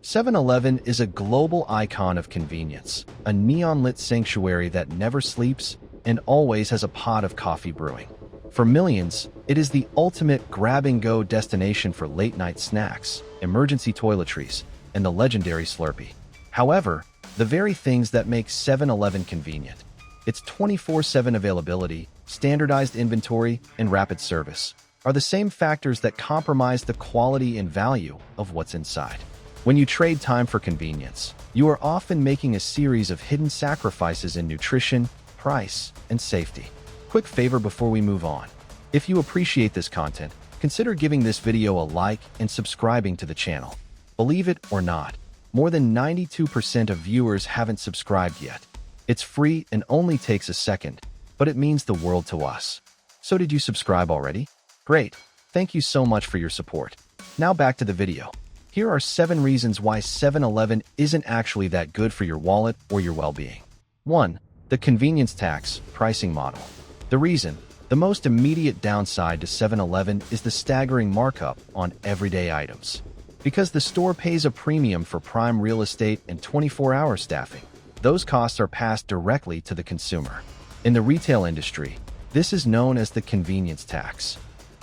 7-Eleven is a global icon of convenience, a neon-lit sanctuary that never sleeps and always has a pot of coffee brewing. For millions, it is the ultimate grab-and-go destination for late-night snacks, emergency toiletries, and the legendary Slurpee. However, the very things that make 7-Eleven convenient, its 24/7 availability, standardized inventory, and rapid service, are the same factors that compromise the quality and value of what's inside. When you trade time for convenience, you are often making a series of hidden sacrifices in nutrition, price, and safety. Quick favor before we move on. If you appreciate this content, consider giving this video a like and subscribing to the channel. Believe it or not, more than 92% of viewers haven't subscribed yet. It's free and only takes a second, but it means the world to us. So did you subscribe already? Great. Thank you so much for your support. Now back to the video. Here are 7 reasons why 7-Eleven isn't actually that good for your wallet or your well-being. 1. The convenience tax pricing model. The reason, the most immediate downside to 7-Eleven is the staggering markup on everyday items. Because the store pays a premium for prime real estate and 24-hour staffing, those costs are passed directly to the consumer. In the retail industry, this is known as the convenience tax.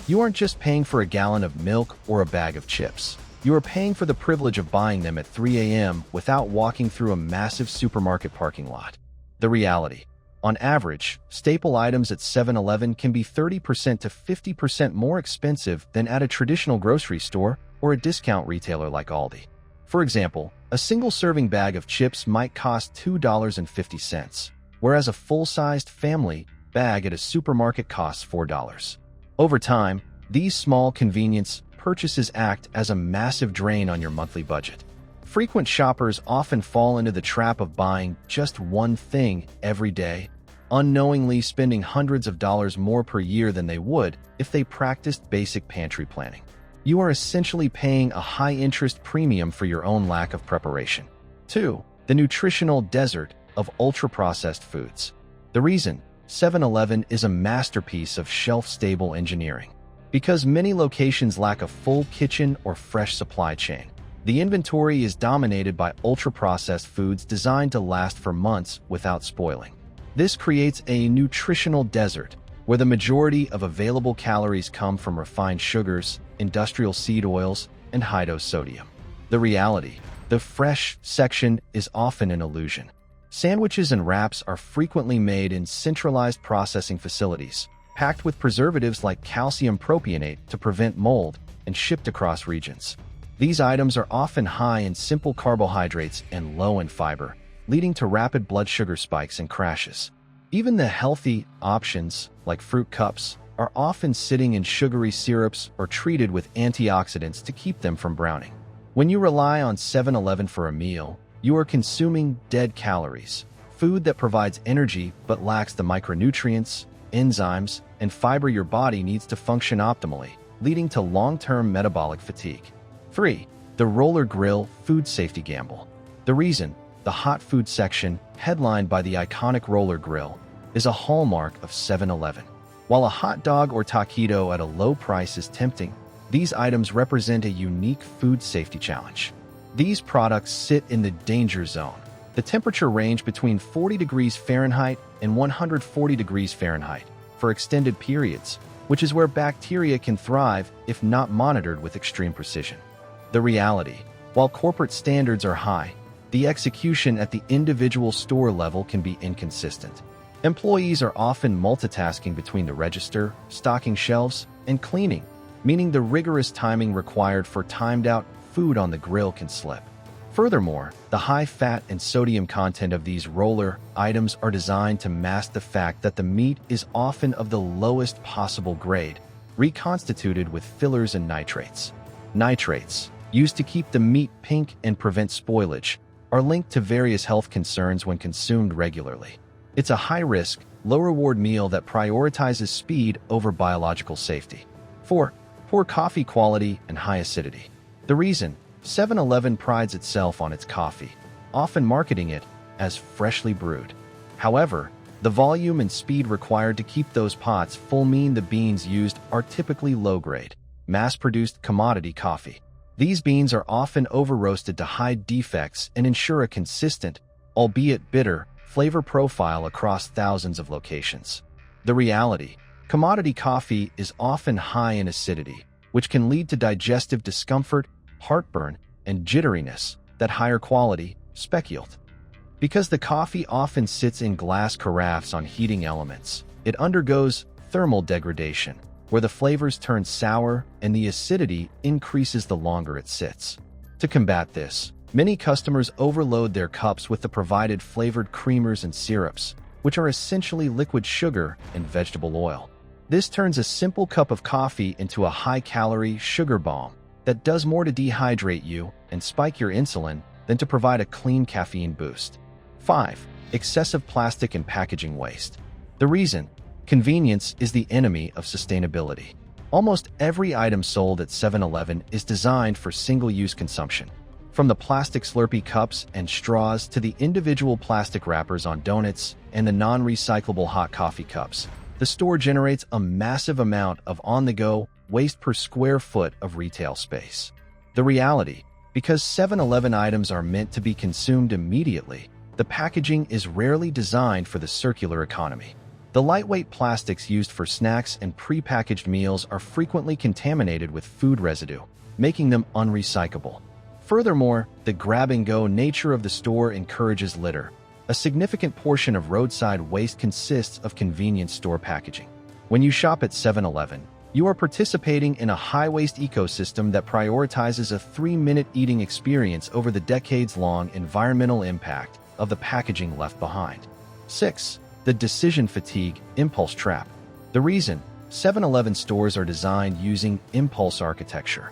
You aren't just paying for a gallon of milk or a bag of chips. You are paying for the privilege of buying them at 3 a.m. without walking through a massive supermarket parking lot. The reality. On average, staple items at 7-Eleven can be 30% to 50% more expensive than at a traditional grocery store or a discount retailer like Aldi. For example, a single-serving bag of chips might cost $2.50, whereas a full-sized family bag at a supermarket costs $4. Over time, these small convenience purchases act as a massive drain on your monthly budget. Frequent shoppers often fall into the trap of buying just one thing every day, unknowingly spending hundreds of dollars more per year than they would if they practiced basic pantry planning. You are essentially paying a high-interest premium for your own lack of preparation. 2. The nutritional desert of ultra-processed foods. The reason, 7-Eleven is a masterpiece of shelf-stable engineering. Because many locations lack a full kitchen or fresh supply chain, the inventory is dominated by ultra-processed foods designed to last for months without spoiling. This creates a nutritional desert, where the majority of available calories come from refined sugars, industrial seed oils, and high-dose sodium. The reality, the fresh section is often an illusion. Sandwiches and wraps are frequently made in centralized processing facilities, packed with preservatives like calcium propionate to prevent mold, and shipped across regions. These items are often high in simple carbohydrates and low in fiber, leading to rapid blood sugar spikes and crashes. Even the healthy options, like fruit cups, are often sitting in sugary syrups or treated with antioxidants to keep them from browning. When you rely on 7-Eleven for a meal, you are consuming dead calories, food that provides energy but lacks the micronutrients, enzymes, and fiber your body needs to function optimally, leading to long-term metabolic fatigue. 3. The roller grill food safety gamble. The reason, the hot food section, headlined by the iconic roller grill, is a hallmark of 7-Eleven. While a hot dog or taquito at a low price is tempting, these items represent a unique food safety challenge. These products sit in the danger zone. The temperature range between 40 degrees Fahrenheit and 140 degrees Fahrenheit for extended periods, which is where bacteria can thrive if not monitored with extreme precision. The reality, while corporate standards are high, the execution at the individual store level can be inconsistent. Employees are often multitasking between the register, stocking shelves, and cleaning, meaning the rigorous timing required for timed-out food on the grill can slip. Furthermore, the high fat and sodium content of these roller items are designed to mask the fact that the meat is often of the lowest possible grade, reconstituted with fillers and nitrates. Nitrates, used to keep the meat pink and prevent spoilage, are linked to various health concerns when consumed regularly. It's a high-risk, low-reward meal that prioritizes speed over biological safety. 4. Poor coffee quality and high acidity. The reason, 7-Eleven prides itself on its coffee, often marketing it as freshly brewed. However, the volume and speed required to keep those pots full mean the beans used are typically low-grade, mass-produced commodity coffee. These beans are often over-roasted to hide defects and ensure a consistent, albeit bitter, flavor profile across thousands of locations. The reality: commodity coffee is often high in acidity, which can lead to digestive discomfort, heartburn, and jitteriness that higher quality, speculate. Because the coffee often sits in glass carafes on heating elements, it undergoes thermal degradation, where the flavors turn sour and the acidity increases the longer it sits. To combat this, many customers overload their cups with the provided flavored creamers and syrups, which are essentially liquid sugar and vegetable oil. This turns a simple cup of coffee into a high-calorie sugar bomb that does more to dehydrate you and spike your insulin than to provide a clean caffeine boost. 5. Excessive plastic and packaging waste. The reason: convenience is the enemy of sustainability. Almost every item sold at 7-Eleven is designed for single-use consumption. From the plastic Slurpee cups and straws to the individual plastic wrappers on donuts and the non-recyclable hot coffee cups, the store generates a massive amount of on-the-go waste per square foot of retail space. The reality: because 7-Eleven items are meant to be consumed immediately, the packaging is rarely designed for the circular economy. The lightweight plastics used for snacks and pre-packaged meals are frequently contaminated with food residue, making them unrecyclable. Furthermore, the grab-and-go nature of the store encourages litter. A significant portion of roadside waste consists of convenience store packaging. When you shop at 7-Eleven, you are participating in a high-waste ecosystem that prioritizes a 3-minute eating experience over the decades-long environmental impact of the packaging left behind. 6. The decision fatigue impulse trap. The reason: 7-Eleven stores are designed using impulse architecture.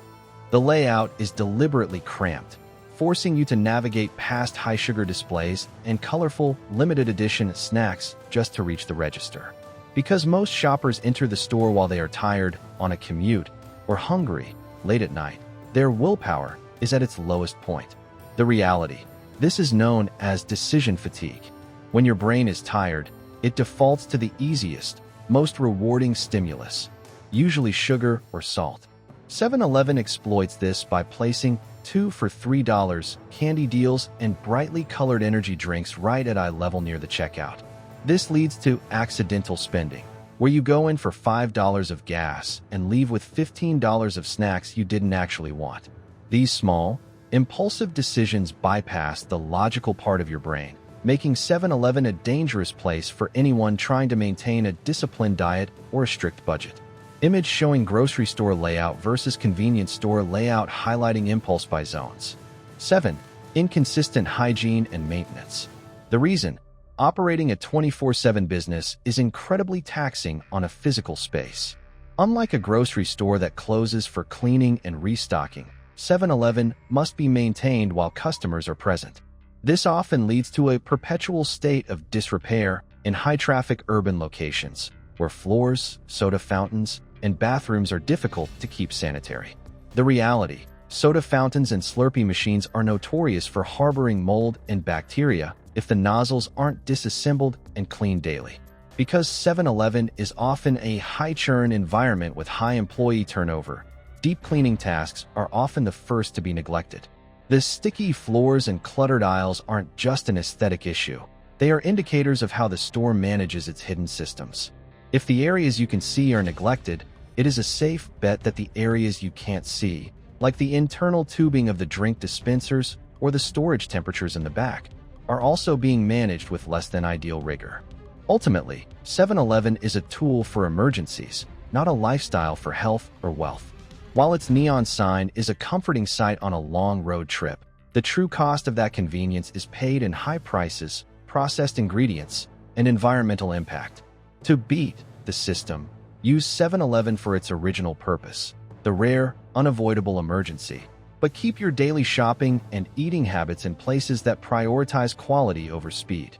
The layout is deliberately cramped, forcing you to navigate past high-sugar displays and colorful, limited-edition snacks just to reach the register. Because most shoppers enter the store while they are tired, on a commute, or hungry, late at night, their willpower is at its lowest point. The reality: this is known as decision fatigue. When your brain is tired, it defaults to the easiest, most rewarding stimulus, usually sugar or salt. 7-Eleven exploits this by placing 2 for $3 candy deals and brightly colored energy drinks right at eye level near the checkout. This leads to accidental spending, where you go in for $5 of gas and leave with $15 of snacks you didn't actually want. These small, impulsive decisions bypass the logical part of your brain, making 7-Eleven a dangerous place for anyone trying to maintain a disciplined diet or a strict budget. Image showing grocery store layout versus convenience store layout, highlighting impulse buy zones. 7. Inconsistent hygiene and maintenance. The reason: operating a 24/7 business is incredibly taxing on a physical space. Unlike a grocery store that closes for cleaning and restocking, 7-Eleven must be maintained while customers are present. This often leads to a perpetual state of disrepair in high-traffic urban locations, where floors, soda fountains, and bathrooms are difficult to keep sanitary. The reality: soda fountains and Slurpee machines are notorious for harboring mold and bacteria if the nozzles aren't disassembled and cleaned daily. Because 7-Eleven is often a high-churn environment with high employee turnover, deep cleaning tasks are often the first to be neglected. The sticky floors and cluttered aisles aren't just an aesthetic issue. They are indicators of how the store manages its hidden systems. If the areas you can see are neglected, it is a safe bet that the areas you can't see, like the internal tubing of the drink dispensers or the storage temperatures in the back, are also being managed with less than ideal rigor. Ultimately, 7-Eleven is a tool for emergencies, not a lifestyle for health or wealth. While its neon sign is a comforting sight on a long road trip, the true cost of that convenience is paid in high prices, processed ingredients, and environmental impact. To beat the system, use 7-Eleven for its original purpose, the rare, unavoidable emergency, but keep your daily shopping and eating habits in places that prioritize quality over speed.